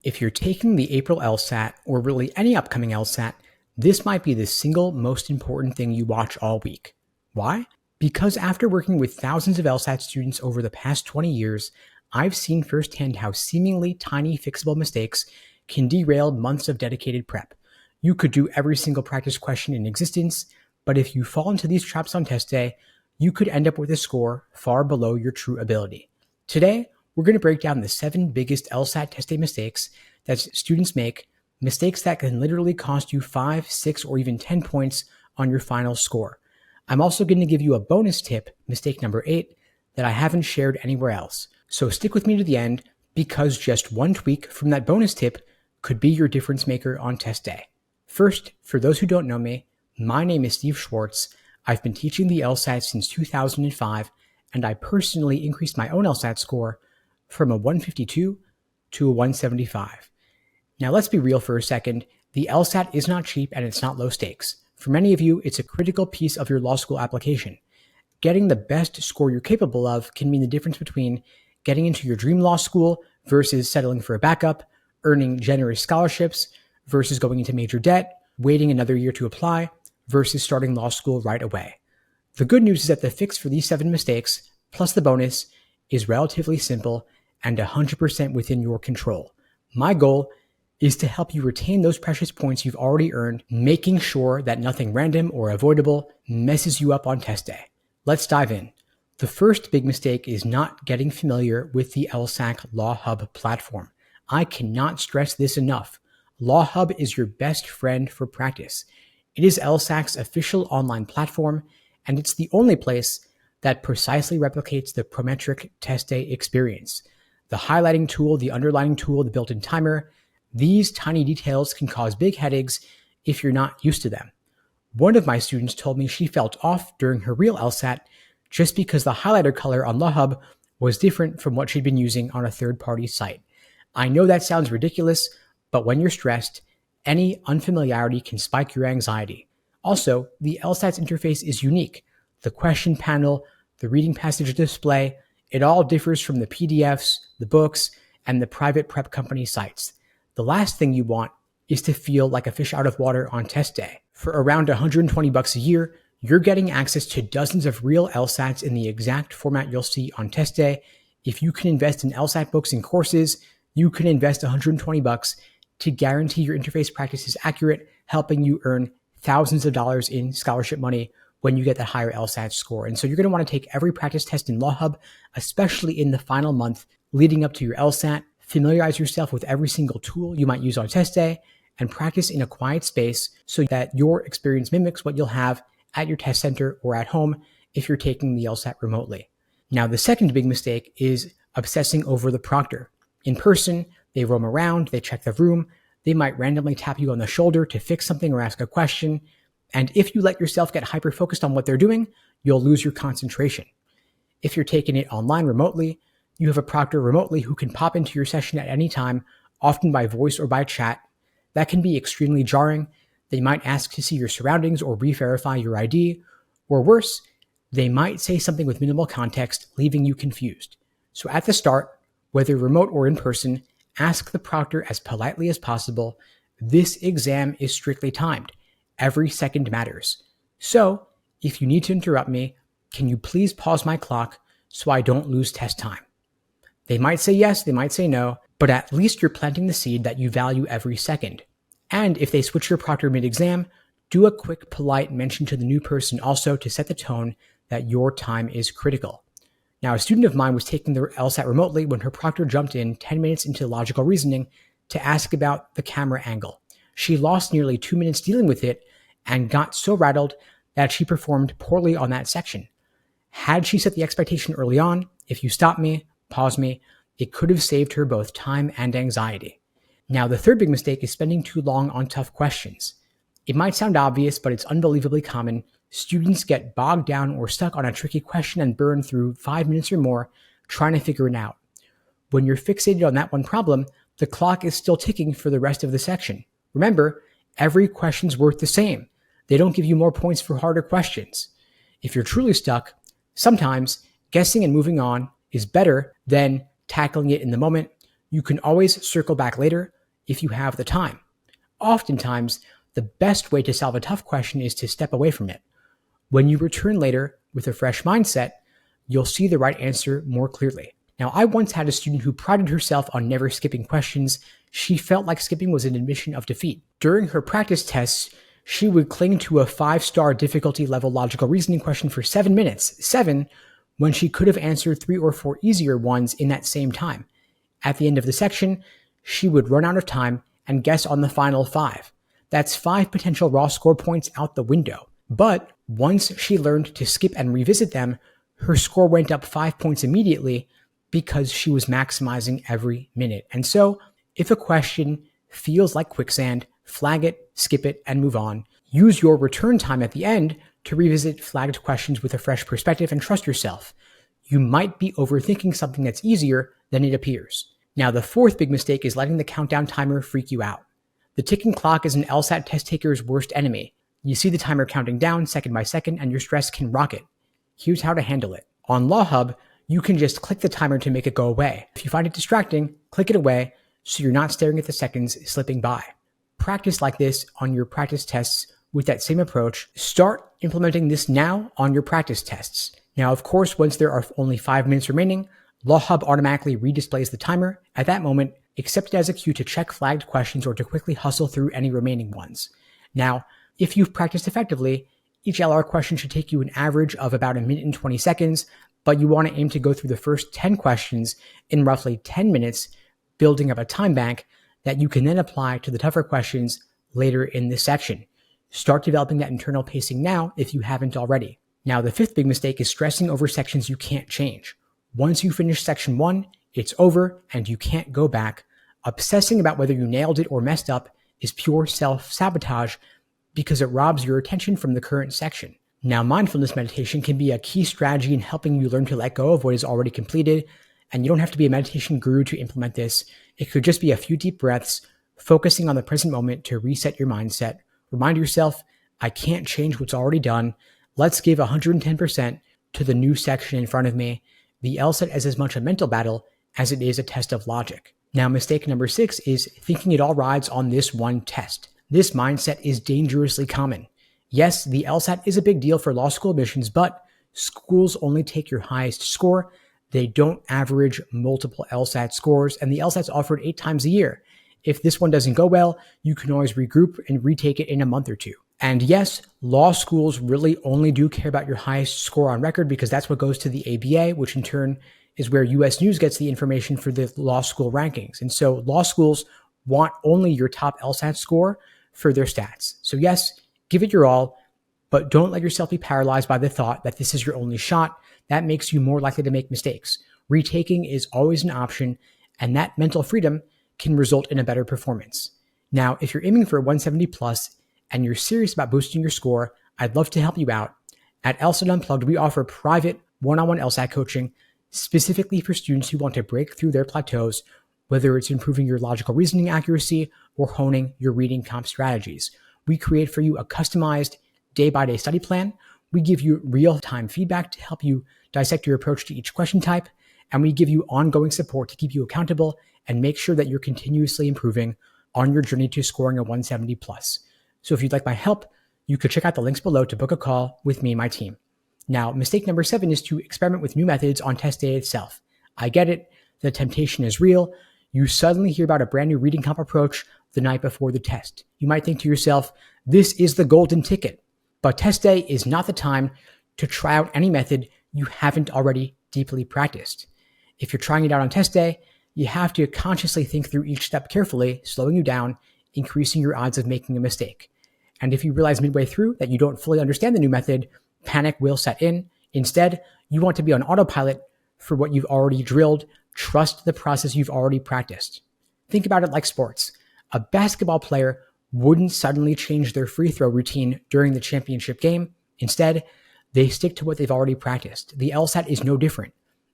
If you're taking the April LSAT, or really any upcoming LSAT, this might be the single most important thing you watch all week. Why? Because after working with thousands of LSAT students over the past 20 years, I've seen firsthand how seemingly tiny fixable mistakes can derail months of dedicated prep. You could do every single practice question in existence, but if you fall into these traps on test day, you could end up with a score far below your true ability. Today, we're going to break down the 7 biggest LSAT test day mistakes that students make, mistakes that can literally cost you 5, 6, or even 10 points on your final score. I'm also going to give you a bonus tip, mistake number 8, that I haven't shared anywhere else. So stick with me to the end, because just one tweak from that bonus tip could be your difference maker on test day. First, for those who don't know me, my name is Steve Schwartz. I've been teaching the LSAT since 2005, and I personally increased my own LSAT score from a 152 to a 175. Now let's be real for a second. The LSAT is not cheap and it's not low stakes. For many of you, it's a critical piece of your law school application. Getting the best score you're capable of can mean the difference between getting into your dream law school versus settling for a backup, earning generous scholarships versus going into major debt, waiting another year to apply versus starting law school right away. The good news is that the fix for these 7 mistakes, plus the bonus, is relatively simple and 100% within your control. My goal is to help you retain those precious points you've already earned, making sure that nothing random or avoidable messes you up on test day. Let's dive in. The first big mistake is not getting familiar with the LSAT Law Hub platform. I cannot stress this enough. Law Hub is your best friend for practice. It is LSAT's official online platform, and it's the only place that precisely replicates the Prometric test day experience. The highlighting tool, the underlining tool, the built-in timer, these tiny details can cause big headaches if you're not used to them. One of my students told me she felt off during her real LSAT just because the highlighter color on Law Hub was different from what she'd been using on a third-party site. I know that sounds ridiculous, but when you're stressed, any unfamiliarity can spike your anxiety. Also, the LSAT's interface is unique. The question panel, the reading passage display, it all differs from the PDFs, the books, and the private prep company sites. The last thing you want is to feel like a fish out of water on test day. For around $120 a year, you're getting access to dozens of real LSATs in the exact format you'll see on test day. If you can invest in LSAT books and courses, you can invest $120 to guarantee your interface practice is accurate, helping you earn thousands of dollars in scholarship money when you get that higher LSAT score. And so you're going to want to take every practice test in Law Hub, especially in the final month leading up to your LSAT. Familiarize yourself with every single tool you might use on test day and practice in a quiet space so that your experience mimics what you'll have at your test center or at home if you're taking the LSAT remotely. Now, the second big mistake is obsessing over the proctor. In person, they roam around, they check the room, they might randomly tap you on the shoulder to fix something or ask a question. And if you let yourself get hyper-focused on what they're doing, you'll lose your concentration. If you're taking it online remotely, you have a proctor remotely who can pop into your session at any time, often by voice or by chat. That can be extremely jarring. They might ask to see your surroundings or re-verify your ID. Or worse, they might say something with minimal context, leaving you confused. So at the start, whether remote or in person, ask the proctor as politely as possible. This exam is strictly timed. Every second matters. So, if you need to interrupt me, can you please pause my clock so I don't lose test time? They might say yes, they might say no, but at least you're planting the seed that you value every second. And if they switch your proctor mid-exam, do a quick polite mention to the new person also to set the tone that your time is critical. Now, a student of mine was taking the LSAT remotely when her proctor jumped in 10 minutes into logical reasoning to ask about the camera angle. She lost nearly 2 minutes dealing with it and got so rattled that she performed poorly on that section. Had she set the expectation early on, if you stop me, pause me, it could have saved her both time and anxiety. Now, the third big mistake is spending too long on tough questions. It might sound obvious, but it's unbelievably common. Students get bogged down or stuck on a tricky question and burn through 5 minutes or more trying to figure it out. When you're fixated on that one problem, the clock is still ticking for the rest of the section. Remember, every question's worth the same. They don't give you more points for harder questions. If you're truly stuck, sometimes guessing and moving on is better than tackling it in the moment. You can always circle back later, if you have the time. Oftentimes, the best way to solve a tough question is to step away from it. When you return later with a fresh mindset, you'll see the right answer more clearly. Now, I once had a student who prided herself on never skipping questions. She felt like skipping was an admission of defeat. During her practice tests, she would cling to a 5-star difficulty level logical reasoning question for 7 minutes, 7, when she could have answered 3 or 4 easier ones in that same time. At the end of the section, she would run out of time and guess on the final 5. That's 5 potential raw score points out the window. But once she learned to skip and revisit them, her score went up 5 points immediately because she was maximizing every minute. And so, if a question feels like quicksand, flag it, skip it, and move on. Use your return time at the end to revisit flagged questions with a fresh perspective and trust yourself. You might be overthinking something that's easier than it appears. Now, the fourth big mistake is letting the countdown timer freak you out. The ticking clock is an LSAT test taker's worst enemy. You see the timer counting down second by second and your stress can rocket. Here's how to handle it. On Law Hub, you can just click the timer to make it go away. If you find it distracting, click it away so you're not staring at the seconds slipping by. Practice like this on your practice tests with that same approach. Start implementing this now on your practice tests. Now, of course, once there are only 5 minutes remaining, Law Hub automatically redisplays the timer. At that moment, accept it as a cue to check flagged questions or to quickly hustle through any remaining ones. Now, if you've practiced effectively, each LR question should take you an average of about 1 minute and 20 seconds, but you want to aim to go through the first 10 questions in roughly 10 minutes, building up a time bank that you can then apply to the tougher questions later in this section. Start developing that internal pacing now if you haven't already. Now, the fifth big mistake is stressing over sections you can't change. Once you finish section 1, it's over and you can't go back. Obsessing about whether you nailed it or messed up is pure self-sabotage because it robs your attention from the current section. Now, mindfulness meditation can be a key strategy in helping you learn to let go of what is already completed, and you don't have to be a meditation guru to implement this. It could just be a few deep breaths, focusing on the present moment to reset your mindset. Remind yourself, I can't change what's already done. Let's give 110% to the new section in front of me. The LSAT is as much a mental battle as it is a test of logic. Now, mistake number 6 is thinking it all rides on this one test. This mindset is dangerously common. Yes, the LSAT is a big deal for law school admissions, but schools only take your highest score. They don't average multiple LSAT scores, and the LSAT's offered 8 times a year. If this one doesn't go well, you can always regroup and retake it in a month or 2. And yes, law schools really only do care about your highest score on record because that's what goes to the ABA, which in turn is where US News gets the information for the law school rankings. And so law schools want only your top LSAT score for their stats. So yes, give it your all, but don't let yourself be paralyzed by the thought that this is your only shot. That makes you more likely to make mistakes. Retaking is always an option, and that mental freedom can result in a better performance. Now, if you're aiming for a 170 plus and you're serious about boosting your score, I'd love to help you out. At LSAT Unplugged, we offer private one-on-one LSAT coaching specifically for students who want to break through their plateaus, whether it's improving your logical reasoning accuracy or honing your reading comp strategies. We create for you a customized day-by-day study plan. We give you real-time feedback to help you dissect your approach to each question type, and we give you ongoing support to keep you accountable and make sure that you're continuously improving on your journey to scoring a 170 plus. So if you'd like my help, you could check out the links below to book a call with me and my team. Now, mistake number 7 is to experiment with new methods on test day itself. I get it. The temptation is real. You suddenly hear about a brand new reading comp approach the night before the test. You might think to yourself, this is the golden ticket. But test day is not the time to try out any method you haven't already deeply practiced. If you're trying it out on test day, you have to consciously think through each step carefully, slowing you down, increasing your odds of making a mistake. And if you realize midway through that you don't fully understand the new method, panic will set in. Instead, you want to be on autopilot for what you've already drilled. Trust the process you've already practiced. Think about it like sports. A basketball player wouldn't suddenly change their free throw routine during the championship game. Instead, they stick to what they've already practiced. The LSAT is no different.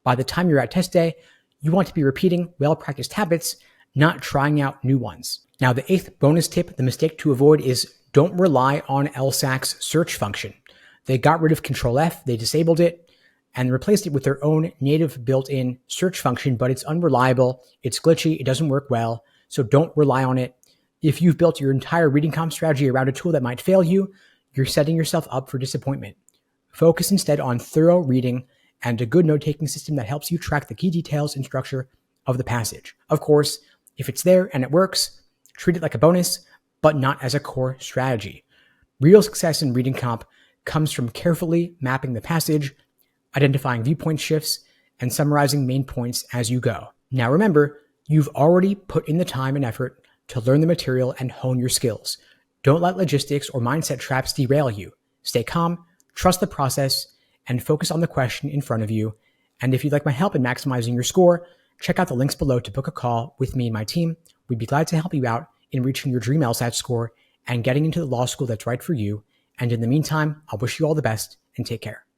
By the time you're at test day, you want to be repeating well-practiced habits, not trying out new ones. Now, the 8th bonus tip, the mistake to avoid is don't rely on LSAC's search function. They got rid of Control F, they disabled it, and replaced it with their own native built-in search function, but it's unreliable, it's glitchy, it doesn't work well. so don't rely on it. If you've built your entire reading comp strategy around a tool that might fail you, you're setting yourself up for disappointment. Focus instead on thorough reading and a good note-taking system that helps you track the key details and structure of the passage. Of course, if it's there and it works, treat it like a bonus, but not as a core strategy. Real success in reading comp comes from carefully mapping the passage, identifying viewpoint shifts, and summarizing main points as you go. Now remember, you've already put in the time and effort to learn the material and hone your skills. Don't let logistics or mindset traps derail you. Stay calm, trust the process, and focus on the question in front of you. And if you'd like my help in maximizing your score, check out the links below to book a call with me and my team. We'd be glad to help you out in reaching your dream LSAT score and getting into the law school that's right for you. And in the meantime, I'll wish you all the best and take care.